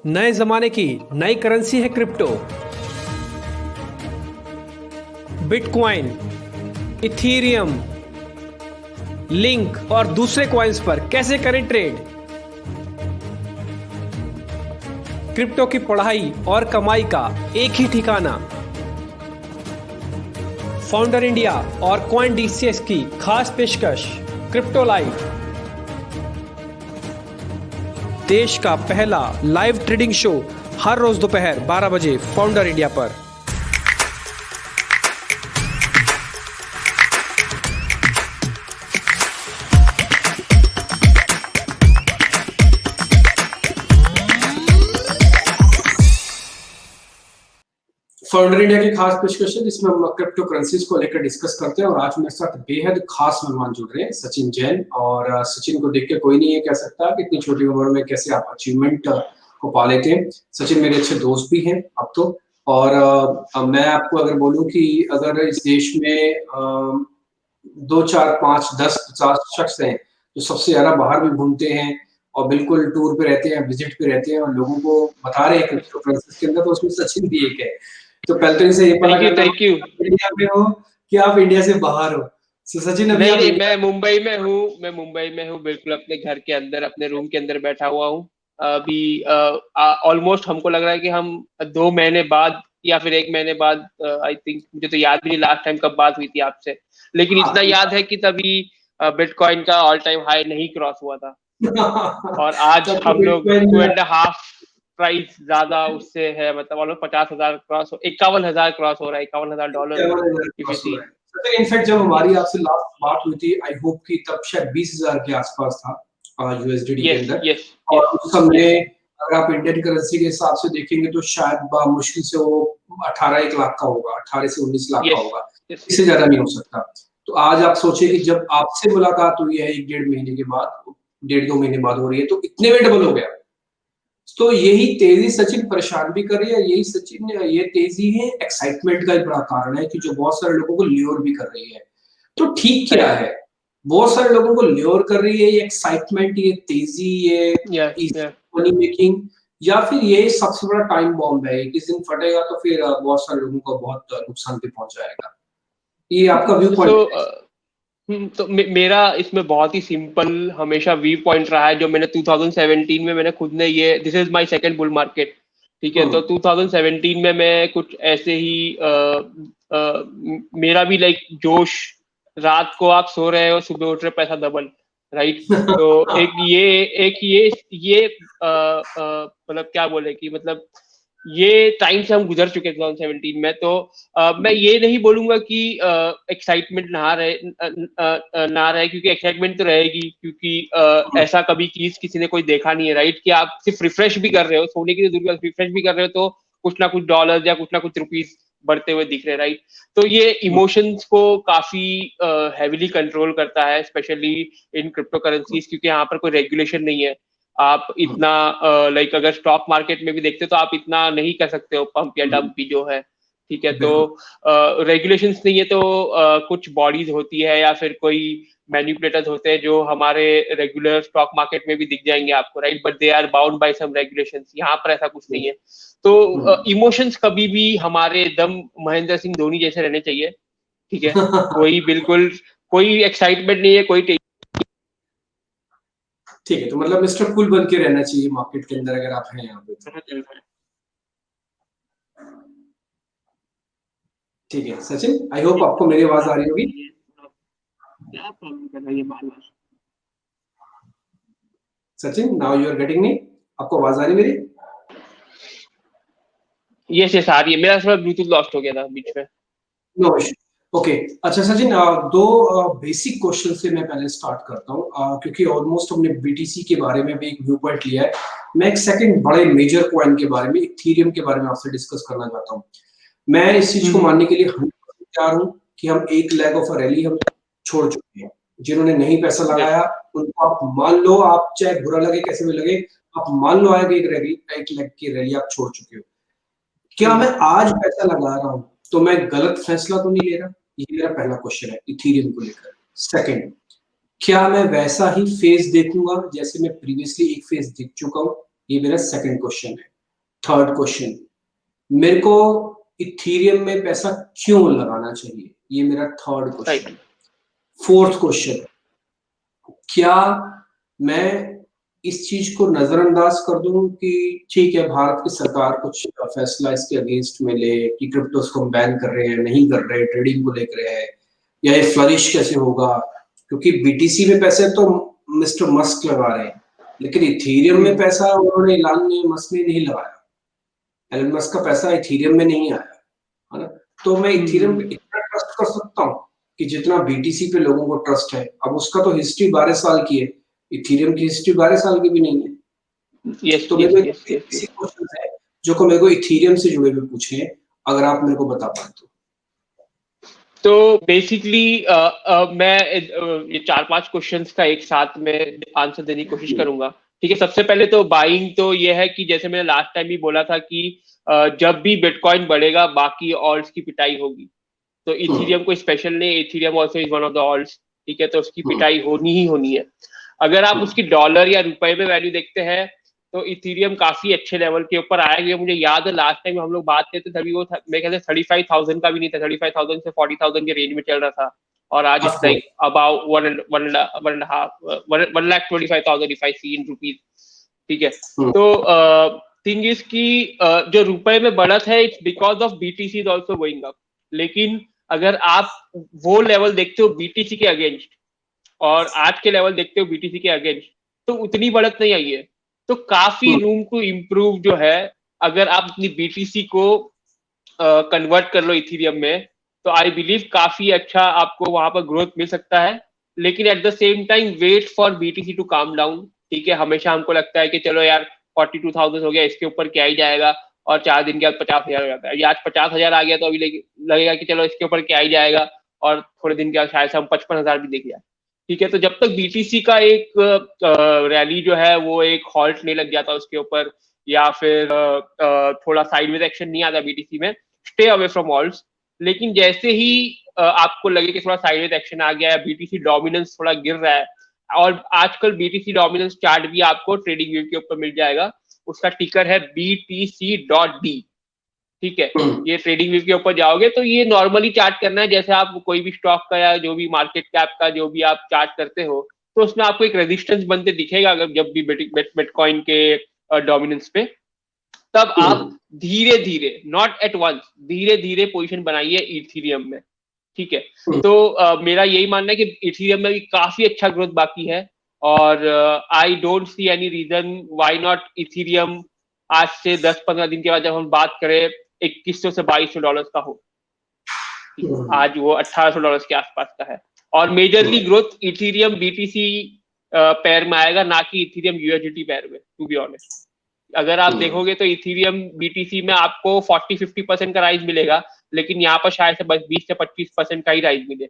नए जमाने की नई करेंसी है क्रिप्टो। बिटकॉइन, इथीरियम, लिंक और दूसरे कॉइन्स पर कैसे करें ट्रेड। क्रिप्टो की पढ़ाई और कमाई का एक ही ठिकाना। फाउंडर इंडिया और कॉइन डीसीएस की खास पेशकश क्रिप्टो लाइव, देश का पहला लाइव ट्रेडिंग शो हर रोज दोपहर 12 बजे फाउंडर इंडिया पर। फाउंडर इंडिया की खास पेशकश है जिसमें हम क्रिप्टो करेंसीज को लेकर डिस्कस करते हैं और आज मेरे साथ बेहद खास मेहमान जुड़ रहे हैं, सचिन जैन। और सचिन को देख के कोई नहीं ये कह सकता कि इतनी छोटी उम्र में कैसे आप अचीवमेंट को पा लेते हैं। सचिन मेरे अच्छे दोस्त भी हैं अब तो। और मैं आपको अगर बोलूं कि अगर इस देश में 2, 4, 5, 10, 50 शख्स हैं जो सबसे ज्यादा बाहर भी घूमते हैं और बिल्कुल टूर पे रहते हैं, विजिट पे रहते हैं और लोगों को बता रहे हैं क्रिप्टो करेंसीज के अंदर, तो उसमें सचिन भी एक है। तो पहले तो इनसे ये पता करना थैंक यू। इंडिया में हो कि आप इंडिया से बाहर हो। सो सचिन अभी नहीं आप नहीं, इंडिया मैं मुंबई में हूँ, बिल्कुल अपने घर के अंदर, अपने रूम के अंदर बैठा हुआ हूँ। अभी ऑलमोस्ट हमको लग रहा है कि हम 2 महीने बाद या फिर 1 महीने बाद, आई थिंक, मुझे तो याद भी नहीं लास्ट टाइम कब बात हुई थी आपसे, लेकिन इतना याद है कि तभी बिटकॉइन का ऑल टाइम हाई नहीं क्रॉस हुआ था। और आज तब तो हम लोग बिटकॉइन 2.5 प्राइस ज्यादा उससे है, मतलब ऑलमोस्ट 50,000 क्रॉस, 51,000 क्रॉस हो रहा है, $51,000 इफ यू सी। इनफैक्ट जब हमारी आपसे लास्ट बात हुई थी, आई होप कि तब शायद 20,000 के आसपास था यूएसडीटी के यस अंदर। यस और यस उस समय यस। अगर आप इंडियन करेंसी के हिसाब से देखेंगे तो शायद मुश्किल से वो 18-1 लाख का होगा, 18 से 19 लाख का यस होगा, यस। इससे ज्यादा नहीं हो सकता। तो आज आप सोचिए कि जब आपसे मुलाकात हुई है 1-1.5 महीने के बाद, 1.5-2 महीने बाद हो रही है, तो इतने में डबल हो गया। तो यही तेजी सचिन परेशान भी कर रही है, यही सचिन ये तेजी है एक्साइटमेंट का एक बड़ा कारण है कि जो बहुत सारे लोगों को ल्योर भी कर रही है। तो ठीक क्या करेक्ट। है? बहुत सारे लोगों को ल्योर कर रही है ये एक्साइटमेंट, ये तेजी, ये या इजी या मनी मेकिंग, या फिर ये सबसे बड़ा टाइम बॉम्ब है, किस दिन फटेगा तो फिर बहुत सारे लोगों को बहुत नुकसान भी पहुंच जाएगा। ये आपका व्यू सो पॉइंट तो मेरा इसमें बहुत ही सिंपल हमेशा व्यू पॉइंट रहा है, जो मैंने 2017 में, मैंने खुद ने ये, this is my second bull market, ठीक है। है। तो 2017 में मैं कुछ ऐसे ही मेरा भी लाइक जोश, रात को आप सो रहे हो, सुबह उठ रहे, पैसा डबल, राइट। तो एक ये मतलब क्या बोले कि मतलब ये टाइम से हम गुजर चुके हैं 2017 में। तो मैं ये नहीं बोलूंगा कि एक्साइटमेंट ना रहे, क्योंकि एक्साइटमेंट तो रहेगी, क्योंकि ऐसा कभी चीज किसी ने कोई देखा नहीं है, राइट, कि आप सिर्फ रिफ्रेश भी कर रहे हो, सोने की दूर रिफ्रेश भी कर रहे हो, तो कुछ ना कुछ डॉलर या कुछ ना कुछ रुपीस बढ़ते हुए दिख रहे हैं, राइट। तो ये इमोशंस को काफी हैविली कंट्रोल करता है, स्पेशली इन क्रिप्टो करेंसीज, क्योंकि यहाँ पर कोई रेगुलेशन नहीं है। आप इतना लाइक अगर स्टॉक मार्केट में भी देखते हो तो आप इतना नहीं कर सकते हो, पंप या डंप भी जो है, ठीक है। तो बिल्कुल। रेगुलेशंस नहीं है, तो कुछ बॉडीज होती है या फिर कोई मैनिपुलेटर्स होते हैं जो हमारे रेगुलर स्टॉक मार्केट में भी दिख जाएंगे आपको, right, but they are bound by some regulations. यहाँ पर ऐसा कुछ नहीं है। तो इमोशंस कभी भी हमारे दम महेंद्र सिंह धोनी जैसे रहने चाहिए, ठीक है। कोई बिल्कुल कोई एक्साइटमेंट नहीं है, कोई ठीक है, तो मतलब मिस्टर कूल बन के रहना चाहिए मार्केट के अंदर अगर आप हैं यहाँ पे तो। ठीक है सचिन, आई होप आपको मेरी आवाज आ रही होगी। Sachin, now you are getting me? आपको आवाज आ रही मेरी? यस यस आ रही है। मेरा थोड़ा ब्लूटूथ लॉस्ट हो गया था बीच में। No issue. ओके। अच्छा सचिन, दो बेसिक क्वेश्चन से मैं पहले स्टार्ट करता हूँ, क्योंकि ऑलमोस्ट हमने बीटीसी के बारे में भी एक व्यू पॉइंट लिया है। मैं एक सेकंड बड़े मेजर कॉइन के बारे में, इथेरियम के बारे में आपसे डिस्कस करना चाहता हूँ। मैं इस चीज को मानने के लिए 100% तैयार हूँ कि हम एक लेग ऑफ अ रैली हम छोड़ चुके हैं। जिन्होंने नहीं पैसा लगाया उनको आप मान लो, आप चाहे बुरा लगे कैसे भी लगे, आप मान लो आगे एक लेग की रैली आप छोड़ चुके हो। क्या मैं आज पैसा लगा रहा हूं तो मैं गलत फैसला तो नहीं ले रहा? ये मेरा पहला क्वेश्चन है इथेरियम को लेकर। सेकंड, क्या मैं वैसा ही फेज देखूंगा जैसे मैं प्रीवियसली एक फेज देख चुका हूं? ये मेरा सेकंड क्वेश्चन है। थर्ड क्वेश्चन, मेरे को इथीरियम में पैसा क्यों लगाना चाहिए, ये मेरा थर्ड क्वेश्चन। फोर्थ क्वेश्चन, क्या मैं इस चीज को नजरअंदाज कर दूं कि ठीक है भारत की सरकार कुछ फैसला इसके अगेंस्ट में ले कि क्रिप्टोस को बैन कर रहे हैं, नहीं कर रहे, ट्रेडिंग को लेकर है, या ये फ्लरिश कैसे होगा, क्योंकि बीटीसी में पैसे तो मिस्टर मस्क लगा रहे हैं, लेकिन इथीरियम में पैसा उन्होंने इलान ने मस्क ने नहीं लगाया, एलन मस्क का पैसा इथीरियम में नहीं आया, है ना। तो मैं इथीरियम पे इतना ट्रस्ट कर सकता हूँ कि जितना बीटीसी पे लोगों को ट्रस्ट है। अब उसका तो हिस्ट्री 12 साल की है, इथीरियम की हिस्ट्री 12 साल की भी नहीं है। तो मेरे को ऐसे क्वेश्चन है जो को मेरे को इथीरियम से जुड़े हुए पूछे हैं, अगर आप मेरे को बता पाए तो बेसिकली मैं ये 4-5 क्वेश्चंस का एक साथ में आंसर देने की कोशिश करूंगा। ठीक है, सबसे पहले तो बाइंग तो ये है कि जैसे मैंने लास्ट टाइम भी बोला था कि जब भी बिटकॉइन बढ़ेगा बाकी ऑल्ट्स की पिटाई होगी, तो इथीरियम कोई स्पेशल नहीं, Ethereum also is one of the ult's. ठीक है, तो उसकी पिटाई होनी ही होनी है। अगर आप उसकी डॉलर या रुपए में वैल्यू देखते हैं तो इथीरियम काफी अच्छे लेवल के ऊपर आया गया। मुझे याद है लास्ट टाइम हम लोग बात करते थे तभी वो मेरे ख्याल से 35,000 का भी नहीं था, 35,000 से 40,000 के रेंज में चल रहा था, और आज it's like about 1,25,000 if I see in rupees. ठीक है, तो थिंग इज की जो रुपए में बढ़त है it's because of BTC is also going up. लेकिन अगर आप वो लेवल देखते हो बीटीसी के अगेंस्ट और आज के लेवल देखते हो बीटीसी के अगेंस्ट, तो उतनी बढ़त नहीं आई है। तो काफी रूम टू इम्प्रूव जो है, अगर आप अपनी बीटीसी को कन्वर्ट कर लो इथीरियम में, तो आई बिलीव काफी अच्छा आपको वहां पर ग्रोथ मिल सकता है। लेकिन at the same time wait for BTC to calm down. ठीक है, हमेशा हमको लगता है कि चलो यार 42,000 हो गया, इसके ऊपर क्या ही जाएगा, और 4 दिन के बाद 50,000 हो जाता है। आज 50,000 आ गया तो अभी लगेगा कि चलो इसके ऊपर क्या ही जाएगा, और थोड़े दिन के बाद शायद से हम 55,000 भी देख जाए। ठीक है, तो जब तक बीटीसी का एक रैली जो है वो एक हॉल्ट नहीं लग जाता उसके ऊपर, या फिर थोड़ा साइडवेज एक्शन नहीं आता बीटीसी में, स्टे अवे फ्रॉम ऑल्ट्स। लेकिन जैसे ही आपको लगे कि थोड़ा साइडवेज एक्शन आ गया है, बीटीसी डोमिनेंस थोड़ा गिर रहा है, और आजकल बीटीसी डोमिनेंस चार्ट भी आपको ट्रेडिंग व्यू के ऊपर मिल जाएगा, उसका टिकर है BTC.D। ठीक है, ये ट्रेडिंग व्यू के ऊपर जाओगे तो ये नॉर्मली चार्ट करना है जैसे आप कोई भी स्टॉक का या जो भी मार्केट कैप का जो भी आप चार्ट करते हो, तो उसमें आपको एक रेजिस्टेंस बनते दिखेगा अगर जब भी बिटकॉइन के डोमिनेंस पे। तब आप धीरे धीरे, नॉट एट वंस, धीरे धीरे पोजीशन बनाइए इथीरियम में। ठीक है, तो मेरा यही मानना है कि इथीरियम में भी काफी अच्छा ग्रोथ बाकी है, और I don't see any reason why not Ethereum आज से 10-15 दिन के बाद जब हम बात करें 2100 से 2200 डॉलर का हो। आज वो 1800 डॉलर के आसपास का है, और majorly growth Ethereum BTC pair में आएगा, ना कि इथीरियम यूएसडीटी पेयर में, टू बी ऑनेस्ट। अगर आप देखोगे तो इथीरियम बीटीसी में आपको 40-50% का राइज मिलेगा, लेकिन यहाँ पर शायद से बस 20 से 25% का ही राइज मिले।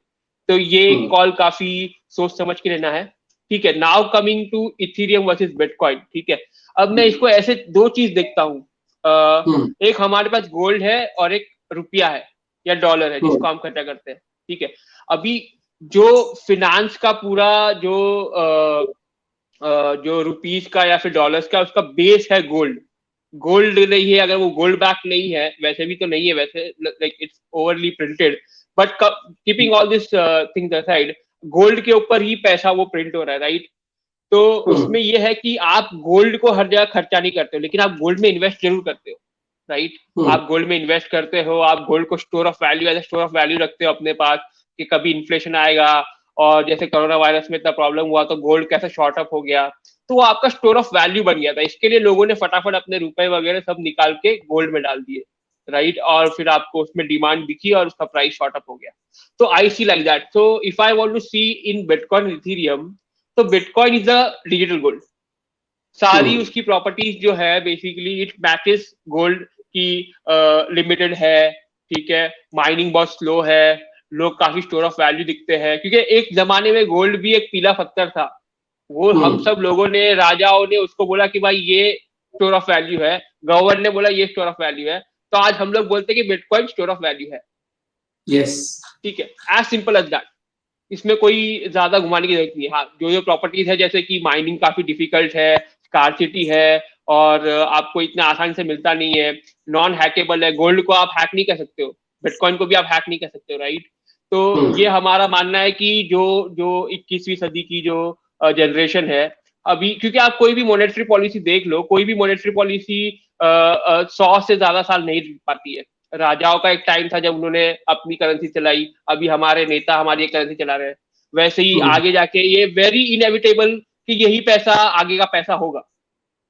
तो ये कॉल काफी सोच समझ के लेना है। ठीक है, now coming to Ethereum versus Bitcoin. ठीक है, अब मैं इसको ऐसे दो चीज देखता हूँ, एक हमारे पास गोल्ड है और एक रुपया है या डॉलर है जिसको हम खर्चा करते हैं। ठीक है, अभी जो फिनांस का पूरा जो रुपीज का या फिर डॉलर्स का उसका बेस है गोल्ड। गोल्ड नहीं है, अगर वो गोल्ड बैक नहीं है, वैसे भी तो नहीं है, वैसे like it's overly printed, but keeping all this things aside, gold के ऊपर ही पैसा वो प्रिंट हो रहा है, राइट। तो उसमें ये है कि आप गोल्ड को हर जगह खर्चा नहीं करते हो, लेकिन आप गोल्ड में इन्वेस्ट जरूर करते हो, राइट। आप गोल्ड में इन्वेस्ट करते हो, आप गोल्ड को store of value as store of value रखते हो अपने पास, कि कभी इन्फ्लेशन आएगा, और जैसे कोरोना वायरस में इतना प्रॉब्लम हुआ तो गोल्ड कैसे शॉर्ट अप हो गया, तो वो आपका स्टोर ऑफ वैल्यू बन गया था। इसके लिए लोगों ने फटाफट अपने रुपए वगैरह सब निकाल के गोल्ड में डाल दिए, राइट, और फिर आपको उसमें डिमांड दिखी और उसका प्राइस शॉर्ट अप हो गया। तो I see like that. So if I want to see in bitcoin ethereum, तो bitcoin is a digital gold. सारी उसकी प्रॉपर्टीज जो है बेसिकली इट मैचेस गोल्ड की, लिमिटेड है। ठीक है, माइनिंग बहुत स्लो है, लोग काफी स्टोर ऑफ वैल्यू दिखते हैं, क्योंकि एक जमाने में गोल्ड भी एक पीला पत्थर था, वो हम सब लोगों ने, राजाओं ने उसको बोला कि भाई ये स्टोर ऑफ वैल्यू है, गवर्नर ने बोला ये स्टोर ऑफ वैल्यू है, तो आज हम लोग बोलते हैं कि बिटकॉइन स्टोर ऑफ वैल्यू है। यस, ठीक है, एज सिंपल एज दैट। इसमें कोई ज्यादा घुमाने की जरूरत नहीं है। हाँ, जो जो प्रॉपर्टीज है जैसे कि माइनिंग काफी डिफिकल्ट है, स्कार्सिटी है, और आपको इतना आसानी से मिलता नहीं है, नॉन हैकेबल है, गोल्ड को आप हैक नहीं कर सकते हो, बिटकॉइन को भी आप हैक नहीं कर सकते हो, राइट। तो ये हमारा मानना है कि जो जो 21वीं सदी की जो जनरेशन है अभी, क्योंकि आप कोई भी मॉनेटरी पॉलिसी देख लो, कोई भी मॉनेटरी पॉलिसी 100 से ज्यादा साल नहीं टिक पाती है। राजाओं का एक टाइम था जब उन्होंने अपनी करेंसी चलाई, अभी हमारे नेता हमारी करेंसी चला रहे हैं, वैसे ही आगे जाके ये वेरी इनएविटेबल कि यही पैसा आगे का पैसा होगा,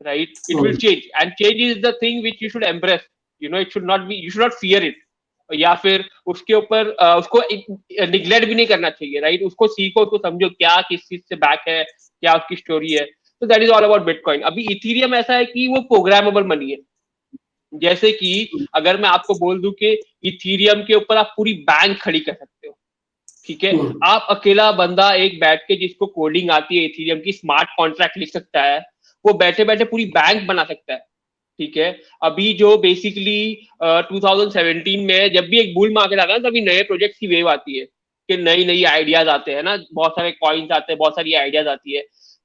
right. It will change and change is the thing which you should embrace, you know, it should not be, you should not fear it, या फिर उसके ऊपर उसको निग्लेक्ट भी नहीं करना चाहिए, राइट। उसको सीखो, उसको समझो क्या किस चीज से बैक है, क्या उसकी स्टोरी है। तो that is all about bitcoin. अभी इथीरियम ऐसा है कि वो प्रोग्रामेबल मनी है, जैसे कि अगर मैं आपको बोल दूं कि इथीरियम के ऊपर आप पूरी बैंक खड़ी कर सकते हो, ठीक है। आप अकेला बंदा एक बैठ के जिसको कोडिंग आती है इथीरियम की, स्मार्ट कॉन्ट्रैक्ट लिख सकता है, वो बैठे बैठे पूरी बैंक बना सकता है, ठीक है। अभी जो बेसिकली 2017 में जब भी एक बुल मार्केट आता है ना, तभी नए प्रोजेक्ट्स की वेव आती है कि नई नई आइडियाज आते हैं ना, बहुत सारे कॉइन्स आते हैं, बहुत सारी आइडियाज आती है।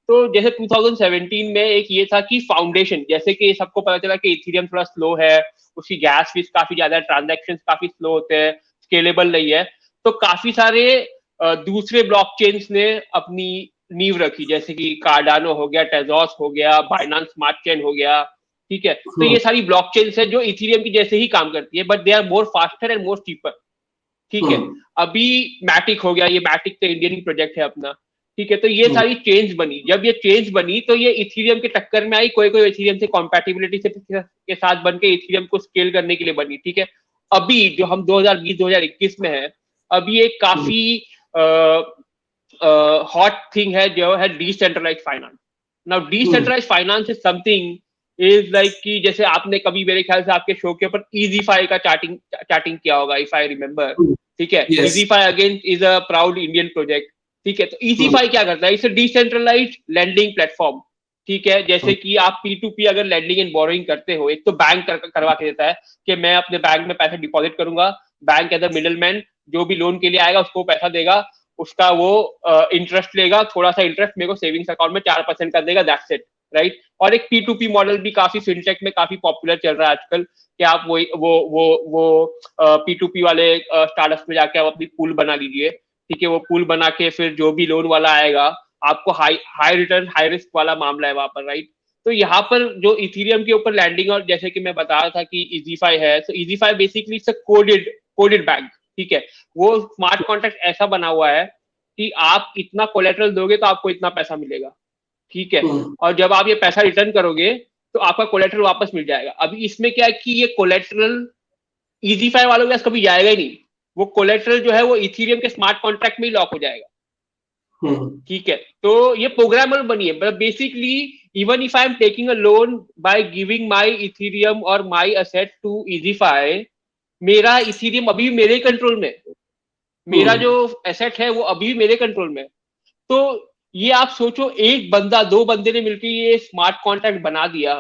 तो जैसे 2017 में एक ये था कि फाउंडेशन, जैसे कि सबको पता चला कि इथीरियम थोड़ा स्लो है, उसकी गैस फीस काफी ज्यादा है, ट्रांजैक्शंस काफी स्लो होते हैं, स्केलेबल नहीं है, तो काफी सारे दूसरे ब्लॉकचेन्स ने अपनी नींव रखी, जैसे कि कार्डानो हो गया, टेजोस हो गया, बाइनेंस स्मार्ट चेन हो गया, ठीक है। तो ये सारी ब्लॉकचेन्स है जो इथीरियम की जैसे ही काम करती है, but they are more faster and more cheaper, ठीक है। अभी मैटिक हो गया, ये मैटिक तो इंडियन प्रोजेक्ट है अपना, ठीक है। तो ये सारी चेंज बनी, जब ये चेंज बनी तो ये इथीरियम के टक्कर में आई, कोई कोई इथीरियम से कॉम्पैटिबिलिटी से के साथ बन के इथीरियम को स्केल करने के लिए बनी, ठीक है। अभी जो हम 2020-2021 में है, अभी एक काफी हॉट थिंग है जो है decentralized finance. Now decentralized finance is something is like कि जैसे आपने कभी मेरे ख्याल से आपके शो के ऊपर इजीफाई का चार्टिंग किया होगा, इफ आई रिमेम्बर, ठीक है। EasyFi again is a proud Indian project, ठीक है। तो इजीफाई क्या करता है, it's a decentralised lending platform, ठीक है। जैसे कि आप P2P अगर लेंडिंग एंड बोरोइंग करते हो, एक तो बैंक करवा के देता है कि मैं अपने बैंक में पैसा डिपॉजिट करूंगा, बैंक एज अ मिडलमैन जो भी लोन के लिए आएगा उसको पैसा देगा, उसका वो इंटरेस्ट लेगा, थोड़ा सा इंटरेस्ट मेरे को सेविंग्स अकाउंट में 4% कर देगा, दैट्स इट, राइट। और एक P2P मॉडल भी काफी फिनटेक में काफी पॉपुलर चल रहा है आजकल, कि आप वो P2P वाले स्टार्टअप्स में जाके आप अपनी पूल बना लीजिए, ठीक है। वो पूल बना के फिर जो भी लोन वाला आएगा, आपको हाई रिटर्न हाई रिस्क वाला मामला है वहां पर, राइट। तो यहाँ पर जो इथीरियम के ऊपर लैंडिंग, और जैसे कि मैं बता रहा था कि इजीफाई है, तो EasyFi basically it's a coded bank, ठीक है। वो स्मार्ट कॉन्ट्रैक्ट ऐसा बना हुआ है कि आप इतना कोलेटरल दोगे तो आपको इतना पैसा मिलेगा, ठीक है। और जब आप ये पैसा रिटर्न करोगे तो आपका कोलेटरल वापस मिल जाएगा। अभी इसमें क्या है कि ये कोलेटरल इजीफाई वालों के पास कभी जाएगा ही नहीं, वो कोलेटरल जो है वो इथीरियम के स्मार्ट कॉन्ट्रैक्ट में ही लॉक हो जाएगा, ठीक है। तो ये प्रोग्रामेबल बनी है, but basically even if I am taking a loan by giving my Ethereum और माय असेट टू इजीफाई, मेरा इथीरियम अभी भी मेरे कंट्रोल में, मेरा जो एसेट है वो अभी भी मेरे कंट्रोल में। तो ये आप सोचो, एक बंदा दो बंदे ने मिलकर ये स्मार्ट कॉन्ट्रैक्ट बना दिया,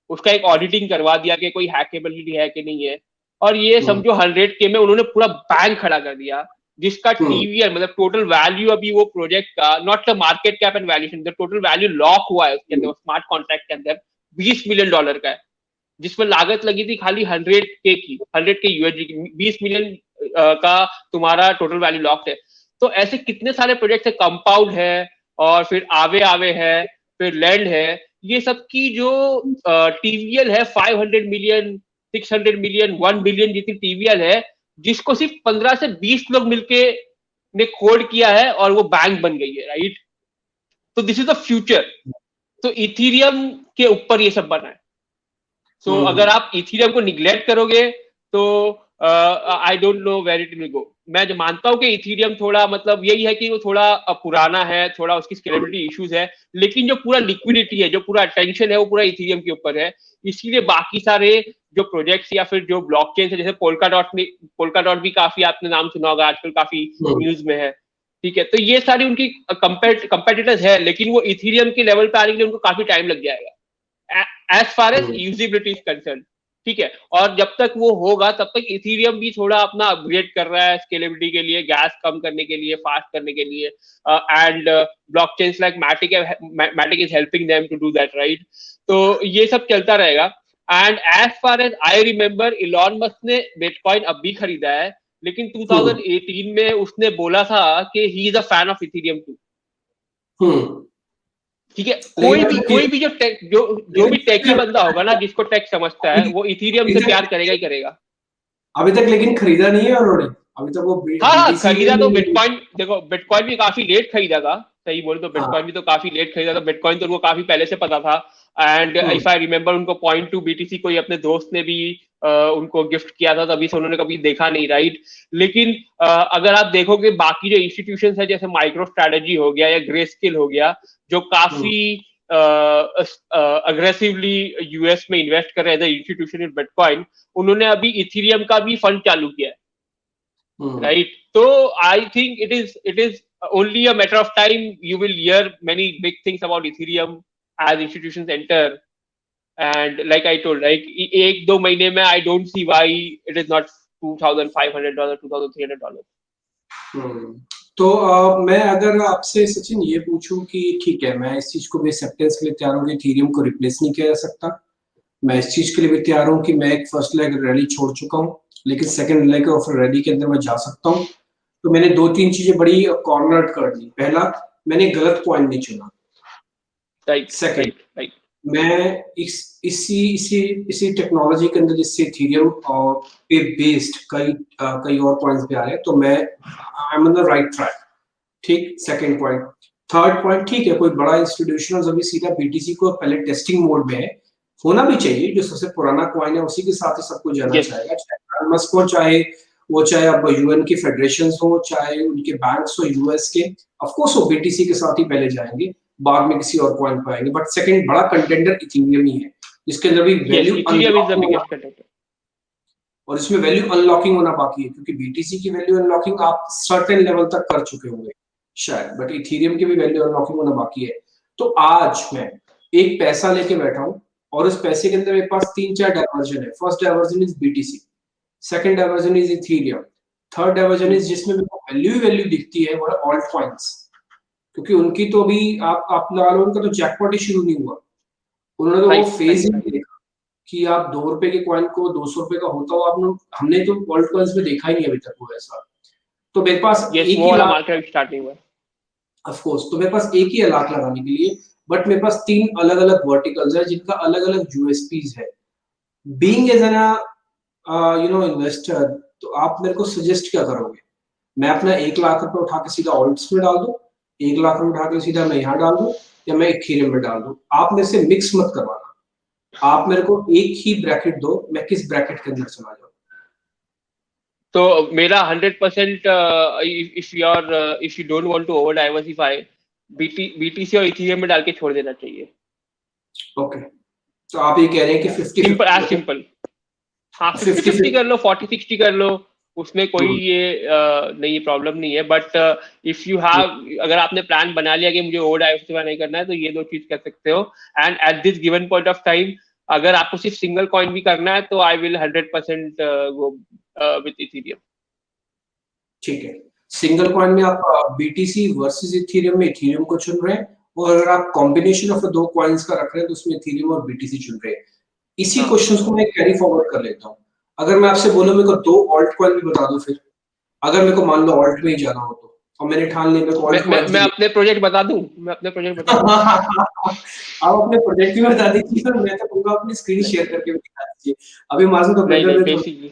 उसका एक ऑडिटिंग करवा दिया कि कोई हैकेबिलिटी है कि नहीं है, और ये समझो 100K में उन्होंने पूरा बैंक खड़ा कर दिया, जिसका टीवीआर मतलब टोटल वैल्यू अभी वो प्रोजेक्ट का, not the market cap and valuation, the total value lock हुआ है उसके अंदर, स्मार्ट कॉन्ट्रैक्ट के अंदर $20 मिलियन का है, जिसमें लागत लगी थी खाली 100K की, 100K USD की, 20 मिलियन का तुम्हारा टोटल वैल्यू लॉक्ड है। तो ऐसे कितने सारे प्रोजेक्ट है, कंपाउंड है, और फिर आवे आवे है, फिर लैंड है, ये सब की जो टीवीएल है 500 मिलियन, 600 मिलियन, 1 बिलियन जितनी टीवीएल है, जिसको सिर्फ 15 से 20 लोग मिलके ने कोड किया है और वो बैंक बन गई है, राइट। तो दिस इज द फ्यूचर। तो इथीरियम के ऊपर ये सब बना है। सो अगर आप इथीरियम को निग्लेक्ट करोगे तो I don't know where it will go. मैं जो मानता हूं कि इथीरियम थोड़ा मतलब यही है कि वो थोड़ा पुराना है, थोड़ा उसकी स्केलेबिलिटी इश्यूज है, लेकिन जो पूरा लिक्विडिटी है, जो पूरा अटेंशन है, वो पूरा इथीरियम के ऊपर है। इसीलिए बाकी सारे जो प्रोजेक्ट्स या फिर जो ब्लॉकचेन है, जैसे पोल्का डॉट भी काफी आपने नाम सुना होगा, आजकल काफी न्यूज में है, ठीक है। तो ये सारी उनकी कंपेटिटर्स है, लेकिन वो इथीरियम के लेवल पे आने के लिए उनको काफी टाइम लग जाएगा as far as usability is concern, ठीक है, और जब तक वो होगा तब तक इथीरियम भी थोड़ा अपना अपग्रेड कर रहा है स्केलेबिलिटी के लिए, गैस कम करने के लिए, फास्ट करने के लिए, and blockchains like Matic is helping them to do that, right? तो ये सब चलता रहेगा। And as far as I remember, Elon Musk ने बिटकॉइन अब भी खरीदा है, लेकिन 2018 में उसने बोला था कि he is a fan of Ethereum too. ठीक है, कोई भी जो भी टेकी बंदा होगा ना, जिसको टेक समझता है, वो इथीरियम से प्यार करेगा ही करेगा। अभी तक लेकिन खरीदा नहीं है उन्होंने, अभी तक वो हाँ, खरीदा तो बिटकॉइन, देखो बिटकॉइन भी काफी लेट खरीदा था, सही बोले तो बिटकॉइन भी तो काफी लेट खरीदा था, बिटकॉइन तो उनको काफी पहले से पता था। एंड इफ आई रिमेम्बर, उनको 0.2 BTC कोई अपने दोस्त ने भी उनको गिफ्ट किया था, तभी से उन्होंने कभी देखा नहीं, राइट? लेकिन अगर आप देखोगे बाकी जो इंस्टीट्यूशंस है, जैसे माइक्रो स्ट्रेटजी हो गया या ग्रेस्केल हो गया, जो काफी अग्रेसिवली यूएस में इन्वेस्ट कर रहे थे इंस्टीट्यूशन इन बिटकॉइन, उन्होंने अभी इथीरियम का भी फंड चालू किया है, right? So I think it is only a matter of time. You will hear many big things about Ethereum as institutions enter, and like I told, like एक दो महीने में I don't see why it is not $2,500, $2,300. तो मैं अगर आपसे सचिन ये पूछूं कि ठीक है, मैं इस चीज को भी एक्सेप्टेंस के लिए तैयार हूँ कि इथेरियम को रिप्लेस नहीं किया जा सकता, मैं इस चीज के लिए भी तैयार हूँ कि मैं एक फर्स्ट लेग रैली छोड़ चुका हूँ, लेकिन सेकंड लेग ऑफ रैली के अंदर मैं जा सकता हूँ। तो मैंने दो तीन चीजें बड़ी कॉर्नर कर दी। पहला, मैंने गलत पॉइंट नहीं चुना। सेकंड, मैं इसी टेक्नोलॉजी के अंदर जिससे इथेरियम पे बेस्ड कई और पॉइंट्स भी आ रहे हैं, तो मैं I am on the right track. ठीक, सेकंड पॉइंट। थर्ड पॉइंट, ठीक है, कोई बड़ा इंस्टीट्यूशन अभी सीधा बीटीसी को पहले टेस्टिंग मोड में है, होना भी चाहिए, जो सबसे पुराना कॉइन है उसी के साथ ही सब कुछ जाना चाहेगा, चाहे मस्क हो, चाहे अब यूएन की फेडरेशंस हो, चाहे उनके बैंक्स हो यूएस के, ऑफ कोर्स वो बीटीसी के साथ ही पहले जाएंगे, बाद में किसी और कॉइन पर आएंगे, बट सेकंड बड़ा कंटेंडर इथेरियम ही है, जिसके अंदर भी वैल्यू और इसमें वैल्यू अनलॉकिंग होना बाकी है, क्योंकि बीटीसी की वैल्यू अनलॉकिंग आप सर्टेन लेवल तक कर चुके होंगे शायद, बट इथेरियम की भी वैल्यू अनलॉकिंग होना बाकी है। तो आज मैं एक पैसा लेके बैठा हूं और उस पैसे के अंदर मेरे पास 3-4 डायवर्जन है। First diversion is BTC, second diversion is Ethereum, third diversion is जिसमें मेरे को वैल्यू दिखती है वो है ऑल्ट कॉइन्स, क्योंकि उनकी तो अभी आप लगा लो, उनका तो जैकपॉट ही शुरू नहीं हुआ, उन्होंने तो वो फेज ही नहीं देखा कि आप ₹2 के कॉइन को ₹200 का होता हो, हमने तो ऑल्ट कॉइन्स में देखा ही नहीं अभी तक वो ऐसा। तो मेरे पास एक ही मार्केट स्टार्ट नहीं हुआ, ऑफ कोर्स, तो मेरे पास एक ही लाख लगाने के लिए, बट मेरे पास 3 अलग-अलग वर्टिकल्स है जिनका अलग-अलग यूएसपीज है। बीइंग एज एन इन्वेस्टर, तो आप मेरे को सजेस्ट क्या करोगे? मैं अपना 1 लाख रुपए उठा के सीधा ऑल्ट्स में डाल दूं, 1 लाख रुपए उठा के सीधा मैं यहाँ डाल दूं, या मैं इथेरियम में डाल दूं? आप मेरे से मिक्स मत करवाना, आप मेरे को एक ही ब्रैकेट दो, मैं किस ब्रैकेट के अंदर चला जाऊं? तो मेरा 100% if you don't want to over diversify, BTC और इथेरियम में डाल के छोड़ देना चाहिए। ओके, तो आप ये कह रहे हैं कि 50 सिंपल, हाँ 50-50 कर लो, 40-60 कर लो, उसमें कोई ये नहीं, प्रॉब्लम नहीं है। बट इफ यू हैव, अगर आपने प्लान बना लिया कि मुझे ओवर डाइवर्सिफाई नहीं करना है, तो ये दो चीज कर सकते हो। And at this given point of time, अगर आपको सिर्फ सिंगल कॉइन भी करना है, तो I will 100% go with Ethereum. ठीक है, सिंगल कॉइन में आप बीटीसी वर्सेस इथेरियम में इथेरियम को चुन रहे हैं, और अगर आप कॉम्बिनेशन ऑफ दो कॉइन्स का रख रहे हैं तो उसमें इथेरियम और बीटीसी चुन रहे हैं। इसी क्वेश्चंस को मैं कैरी फॉरवर्ड कर लेता हूं। अगर मैं आपसे बोलूं मेरे को 2 ऑल्ट कॉइन भी बता दो, फिर अगर मेरे को मान लो ऑल्ट में ही जाना हो तो, और मैंने ठान लिया मेरे को ऑल्ट कॉइन, मैं अपने प्रोजेक्ट बता दूं, आप अपने प्रोजेक्ट भी बता दीजिए, और मैं तो कहूंगा अपनी स्क्रीन शेयर करके भी दिखा दीजिए। अभी मासूम तो बेसिकली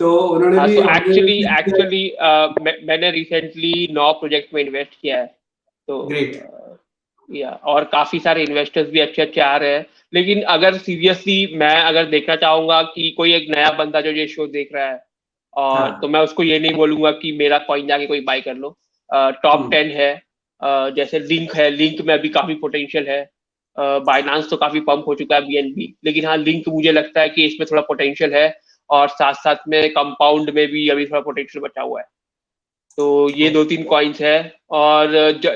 तो उन्होंने भी एक्चुअली मैंने रिसेंटली 9 प्रोजेक्ट में इन्वेस्ट किया है, तो ग्रेट, या और काफी सारे इन्वेस्टर्स भी अच्छे आ रहे हैं। लेकिन अगर सीरियसली मैं अगर देखना चाहूंगा कि कोई एक नया बंदा जो ये शो देख रहा है, और तो मैं उसको ये नहीं बोलूंगा कि मेरा कॉइन जाके कोई बाय कर लो। टॉप 10 है, जैसे लिंक है, लिंक में अभी काफी पोटेंशियल है। बाइनांस तो काफी पंप हो चुका है, बीएनबी, लेकिन हाँ लिंक मुझे लगता है कि इसमें थोड़ा पोटेंशियल है, और साथ साथ में कंपाउंड में भी अभी थोड़ा पोटेंशियल बचा हुआ है। तो ये 2-3 कॉइन्स है। और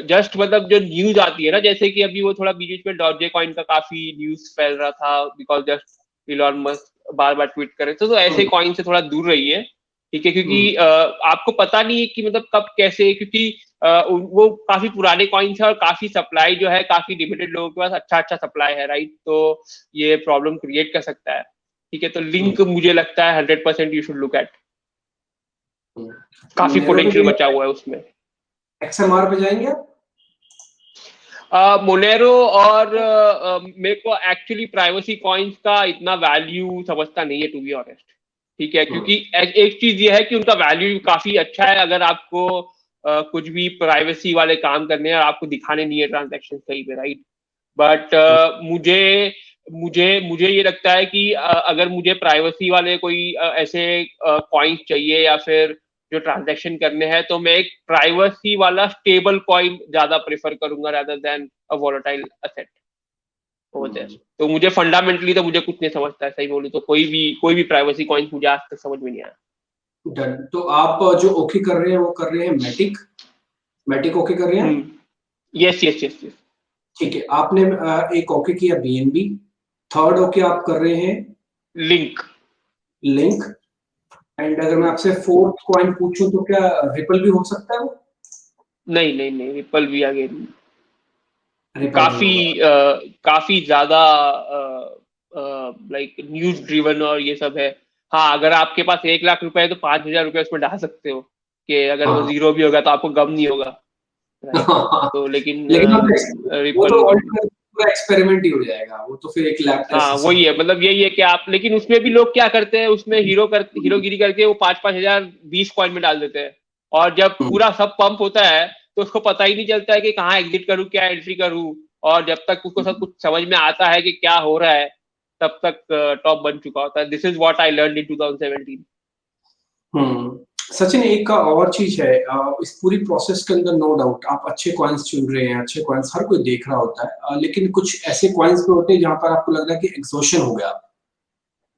जस्ट मतलब जो न्यूज आती है ना, जैसे कि अभी वो थोड़ा बीच में डॉजे कॉइन का काफी न्यूज फैल रहा था, because just Elon Musk bar bar tweet कर रहे थे, तो ऐसे कॉइन से थोड़ा दूर रहिए, ठीक है, क्योंकि आपको पता नहीं है कि मतलब कब कैसे, क्योंकि वो काफी पुराने कॉइन्स है और काफी सप्लाई जो है काफी लिमिटेड लोगों के पास अच्छा अच्छा सप्लाई है, राइट, तो ये प्रॉब्लम क्रिएट कर सकता है, ठीक है, तो लिंक मुझे लगता है 100% यू शुड लुक एट, काफी पोटेंशियल बचा हुआ है उसमें। XMR पे जाएंगे आप? मोनेरो और मेरे को एक्चुअली प्राइवेसी कॉइन्स का इतना वैल्यू समझता नहीं है, टू बी ऑनेस्ट, ठीक है, क्योंकि एक चीज ये है कि उनका वैल्यू काफी अच्छा है अगर आपको कुछ भी प्राइवेसी वाले काम करने हैं और आपको दिखाने नहीं है ट्रांजैक्शन कहीं पे, राइट, बट मुझे मुझे मुझे ये लगता है कि अगर मुझे प्राइवेसी वाले कोई ऐसे कॉइन्स चाहिए या फिर जो ट्रांजैक्शन करने हैं, तो मैं एक प्राइवेसी वाला स्टेबल कॉइन ज्यादा प्रेफर करूंगा rather than a volatile asset over there. तो मुझे फंडामेंटली तो मुझे कुछ नहीं समझता है, सही बोलूं तो कोई भी प्राइवेसी कॉइन मुझे आज तक समझ में नहीं आया। डन। तो आप जो ओके कर रहे हैं वो कर रहे हैं मैटिक ओके कर रहे हैं? Yes yes yes yes. ठीक है, आपने एक ओके किया BNB, थर्ड ओके आप कर रहे हैं लिंक, एंड अगर मैं आपसे फोर्थ कॉइन पूछूं तो क्या रिपल भी हो सकता है वो? नहीं रिपल भी आगे रिपल काफी ज्यादा लाइक न्यूज ड्रिवन और ये सब है। हाँ, अगर आपके पास 1 लाख रुपए है तो 5,000 रुपए उसमें डाल सकते हो कि अगर वो जीरो भी होगा तो आपको गम नहीं होगा, तो लेकिन वो तो पूरा एक्सपेरिमेंट ही हो जाएगा, वो तो फिर एक लैब टेस्ट। हाँ वही है, मतलब यही है कि आप, लेकिन उसमें भी लोग क्या करते हैं, उसमें हीरोगिरी करके वो 5,000 20 कॉइन में डाल देते हैं, और जब पूरा सब पंप होता है तो उसको पता ही नहीं चलता है कि कहाँ एग्जिट करूँ क्या एंट्री करूँ, और जब तक उसको सब कुछ समझ में आता है कि क्या हो रहा है तब तक टॉप बन चुका होता है। This is what I learned इन 2017। सचिन, एक और चीज है इस पूरी प्रोसेस के अंदर, नो डाउट आप अच्छे कॉइन्स चुन रहे हैं, अच्छे कॉइन्स हर कोई देख रहा होता है, लेकिन कुछ ऐसे कॉइन्स भी होते हैं जहां पर आपको लग रहा है कि एग्जॉशन हो गया,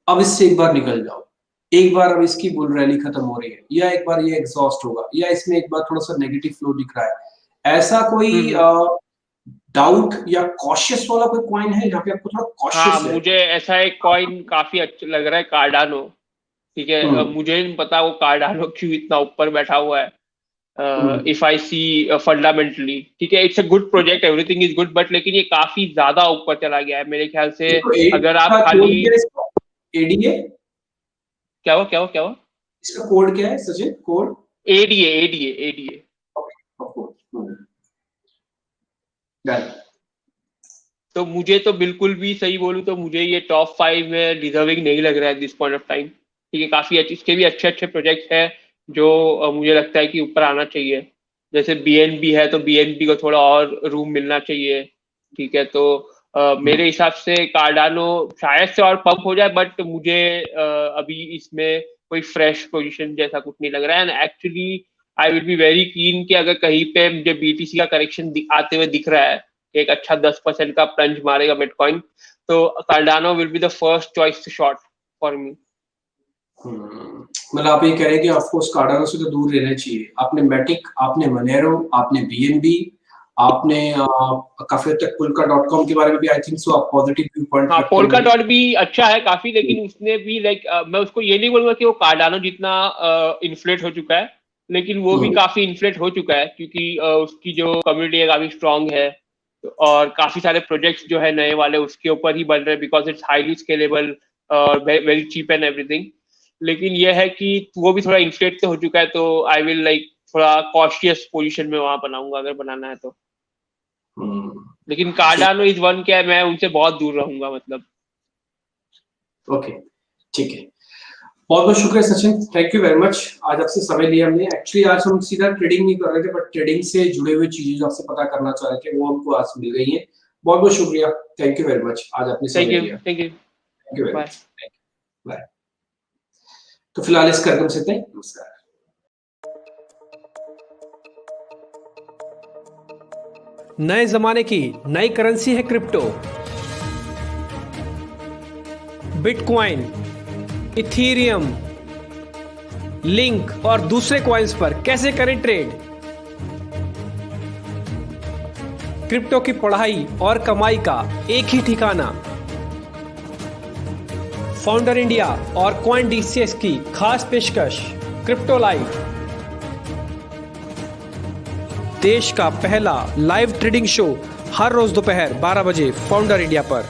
अब इससे एक बार निकल जाओ, एक बार अब इसकी बुल रैली खत्म हो रही है, या एक बार ये एग्जॉस्ट होगा, या इसमें एक बार थोड़ा सा नेगेटिव फ्लो दिख रहा है, ऐसा कोई डाउट या कॉशियस वाला कोई कॉइन है जहाँ पे आपको थोड़ा कॉशियस है? मुझे ऐसा एक कॉइन काफी अच्छा लग रहा है, कार्डानो, ठीक है, मुझे नहीं पता वो कार्डानो क्यों इतना ऊपर बैठा हुआ है, इफ आई सी फंडामेंटली, ठीक है, it's a good project, everything is good, but लेकिन ये काफी ज्यादा ऊपर चला गया है मेरे ख्याल से। अगर आप खाली एडीए क्या हुआ इसका कोड क्या है सचिन? Code ADA. तो मुझे तो बिल्कुल भी, सही बोलूं तो मुझे ये टॉप 5 में डिजर्विंग नहीं लग रहा है दिस पॉइंट ऑफ टाइम, ठीक है, काफी इसके भी अच्छे प्रोजेक्ट हैं जो मुझे लगता है कि ऊपर आना चाहिए, जैसे BNB है तो BNB को थोड़ा और रूम मिलना चाहिए, ठीक है, तो मेरे हिसाब से कार्डानो शायद से और पंप हो जाए, बट मुझे अभी इसमें कोई फ्रेश पोजीशन जैसा कुछ नहीं लग रहा है, and actually I will be very keen कि अगर कहीं पे मुझे BTC का करेक्शन आते हुए दिख रहा है, एक अच्छा 10% का प्लंज मारेगा बिटकॉइन, तो Cardano will be the first choice shot for me. मतलब आप ये कह रहे हैं कि ऑफ कोर्स कार्डानो से तो दूर रहना चाहिए, आपने मैटिक, आपने मोनेरो, आपने BNB, आपने काफी हद तक polka.com के बारे में भी आई थिंक सो आप पॉजिटिव व्यू पॉइंट। हाँ, polka.com भी अच्छा है काफी, लेकिन उसने भी लाइक मैं उसको ये नहीं बोलूंगा कि वो कार्डानो जितना इन्फ्लेट हो चुका है, लेकिन वो भी काफी इन्फ्लेट हो चुका है, क्योंकि उसकी जो कम्युनिटी है काफी स्ट्रांग है, और काफी सारे प्रोजेक्ट्स जो है नए वाले उसके ऊपर ही बन रहे हैं, बिकॉज इट्स हाईली स्केलेबल और वेरी चीप एंड एवरीथिंग, लेकिन ये है कि वो भी थोड़ा इन्फ्लेट तो हो चुका है, तो आई विल लाइक थोड़ा कॉशियस पोजीशन में वहां बनाऊंगा अगर बनाना है तो। लेकिन कार्डानो इज वन क्या है, मैं उनसे बहुत दूर रहूंगा मतलब। ओके, ठीक है, बहुत बहुत शुक्रिया Sachin, thank you very much, आज आपसे समय लिया हमने। एक्चुअली आज हम सीधा ट्रेडिंग नहीं कर रहे थे, बट ट्रेडिंग से जुड़े हुए चीजें जो आपसे पता करना चाह रहे थे वो हमको आज मिल गई हैं। बहुत बहुत शुक्रिया, थैंक यू वेरी मच, आज आपने समय लिया। Thank you very much, bye. तो फिलहाल इस कार्यक्रम से इतना ही, नमस्कार। नए जमाने की नई करेंसी है क्रिप्टो। बिटकॉइन, इथीरियम, लिंक और दूसरे कॉइन्स पर कैसे करें ट्रेड। क्रिप्टो की पढ़ाई और कमाई का एक ही ठिकाना, फाउंडर इंडिया और कॉइन डीसीएक्स की खास पेशकश क्रिप्टो लाइव, देश का पहला लाइव ट्रेडिंग शो हर रोज दोपहर 12 बजे फाउंडर इंडिया पर।